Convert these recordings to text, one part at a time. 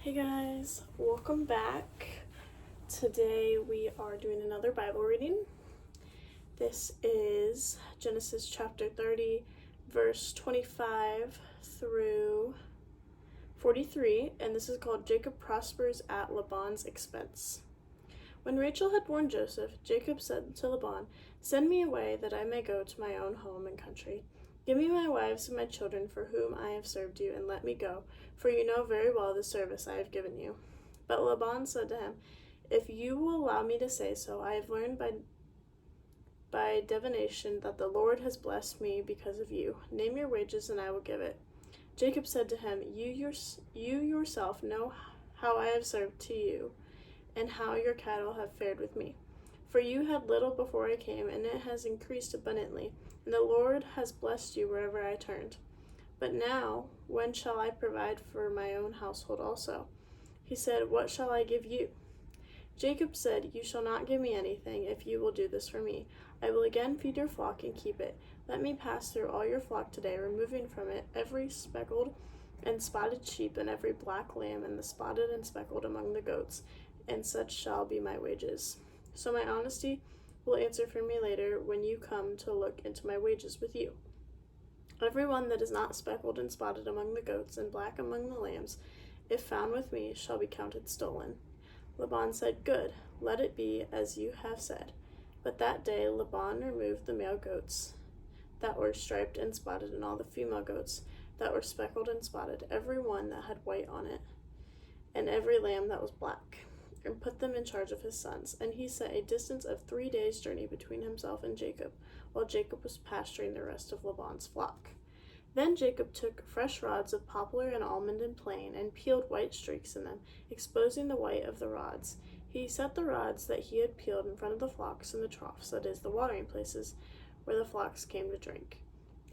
Hey guys, welcome back. Today we are doing another Bible reading. This is Genesis chapter 30, verse 25 through 43, and this is called Jacob Prospers at Laban's Expense. When Rachel had borne Joseph, Jacob said to Laban, "Send me away that I may go to my own home and country. Give me my wives and my children for whom I have served you, and let me go, for you know very well the service I have given you." But Laban said to him, "If you will allow me to say so, I have learned by divination that the Lord has blessed me because of you. Name your wages, and I will give it." Jacob said to him, You yourself know how I have served to you, and how your cattle have fared with me. For you had little before I came, and it has increased abundantly, and the Lord has blessed you wherever I turned. But now, when shall I provide for my own household also? He said, "What shall I give you?" Jacob said, "You shall not give me anything, if you will do this for me. I will again feed your flock and keep it. Let me pass through all your flock today, removing from it every speckled and spotted sheep, and every black lamb, and the spotted and speckled among the goats, and such shall be my wages. So my honesty will answer for me later when you come to look into my wages with you. Every one that is not speckled and spotted among the goats, and black among the lambs, if found with me, shall be counted stolen." Laban said, "Good, let it be as you have said." But that day Laban removed the male goats that were striped and spotted, and all the female goats that were speckled and spotted, every one that had white on it, and every lamb that was black, and put them in charge of his sons. And he set a distance of 3 days' journey between himself and Jacob, while Jacob was pasturing the rest of Laban's flock. Then Jacob took fresh rods of poplar and almond and plane, and peeled white streaks in them, exposing the white of the rods. He set the rods that he had peeled in front of the flocks in the troughs, that is, the watering places, where the flocks came to drink.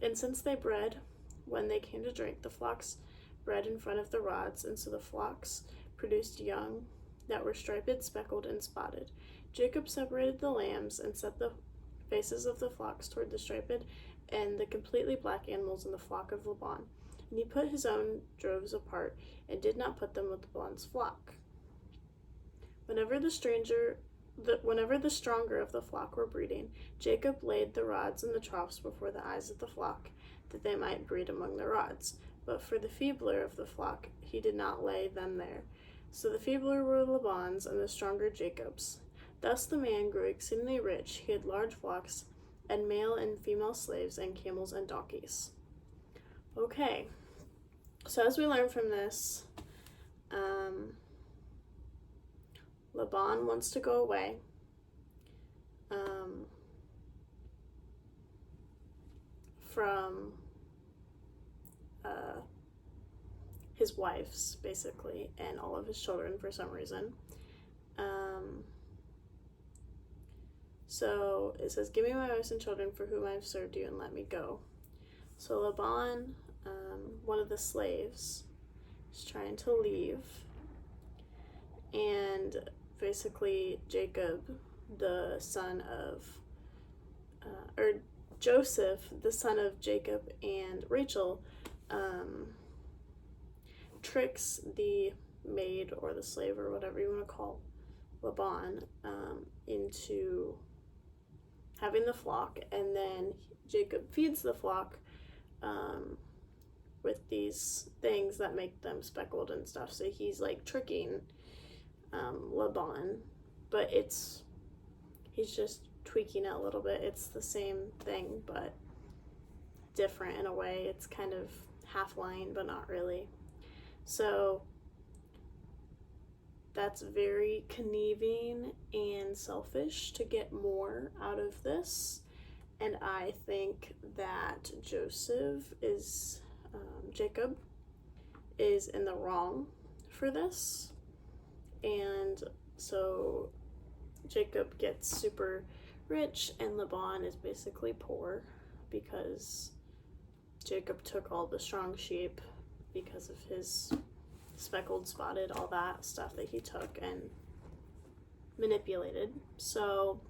And since they bred when they came to drink, the flocks bred in front of the rods, and so the flocks produced young that were striped, speckled, and spotted. Jacob separated the lambs and set the faces of the flocks toward the striped and the completely black animals in the flock of Laban. And he put his own droves apart, and did not put them with Laban's flock. Whenever the stronger of the flock were breeding, Jacob laid the rods in the troughs before the eyes of the flock, that they might breed among the rods. But for the feebler of the flock, he did not lay them there. So the feebler were Laban's, and the stronger Jacob's. Thus the man grew exceedingly rich. He had large flocks, and male and female slaves, and camels and donkeys. Okay, so as we learn from this, Laban wants to go away. From his wives, basically, and all of his children for some reason. So it says, "Give me my wives and children for whom I have served you, and let me go." So Laban, one of the slaves, is trying to leave, and basically Jacob, the son of, or Joseph, the son of Jacob and Rachel, tricks the maid or the slave or whatever you want to call Laban into having the flock, and then Jacob feeds the flock with these things that make them speckled and stuff. So he's like tricking Laban, but he's just tweaking it a little bit. It's the same thing, but different in a way. It's kind of half lying, but not really. So that's very conniving and selfish to get more out of this. And I think that Jacob is in the wrong for this. And so Jacob gets super rich, and Laban is basically poor because Jacob took all the strong sheep because of his speckled, spotted, all that stuff that he took and manipulated. So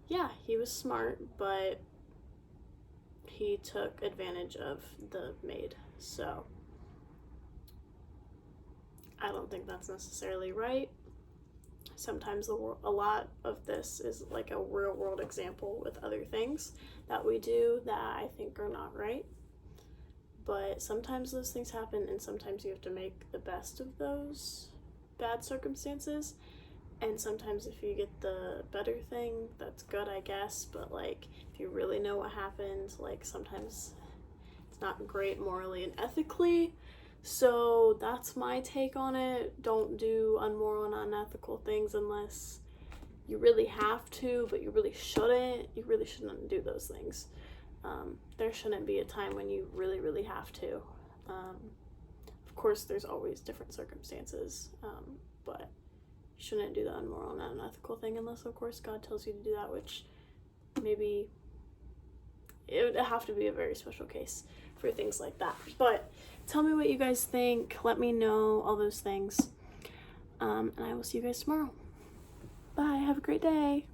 yeah, he was smart, but he took advantage of the maid. So I don't think that's necessarily right. Sometimes a lot of this is like a real world example with other things that we do that I think are not right. But sometimes those things happen, and sometimes you have to make the best of those bad circumstances. And sometimes if you get the better thing, that's good, I guess. But like, if you really know what happened, like sometimes it's not great morally and ethically. So that's my take on it. Don't do unmoral and unethical things unless you really have to, but you really shouldn't. You really shouldn't do those things. There shouldn't be a time when you really, really have to. Of course, there's always different circumstances, but you shouldn't do the unmoral and unethical thing unless, of course, God tells you to do that, which maybe it would have to be a very special case for things like that. But tell me what you guys think. Let me know all those things. And I will see you guys tomorrow. Bye. Have a great day.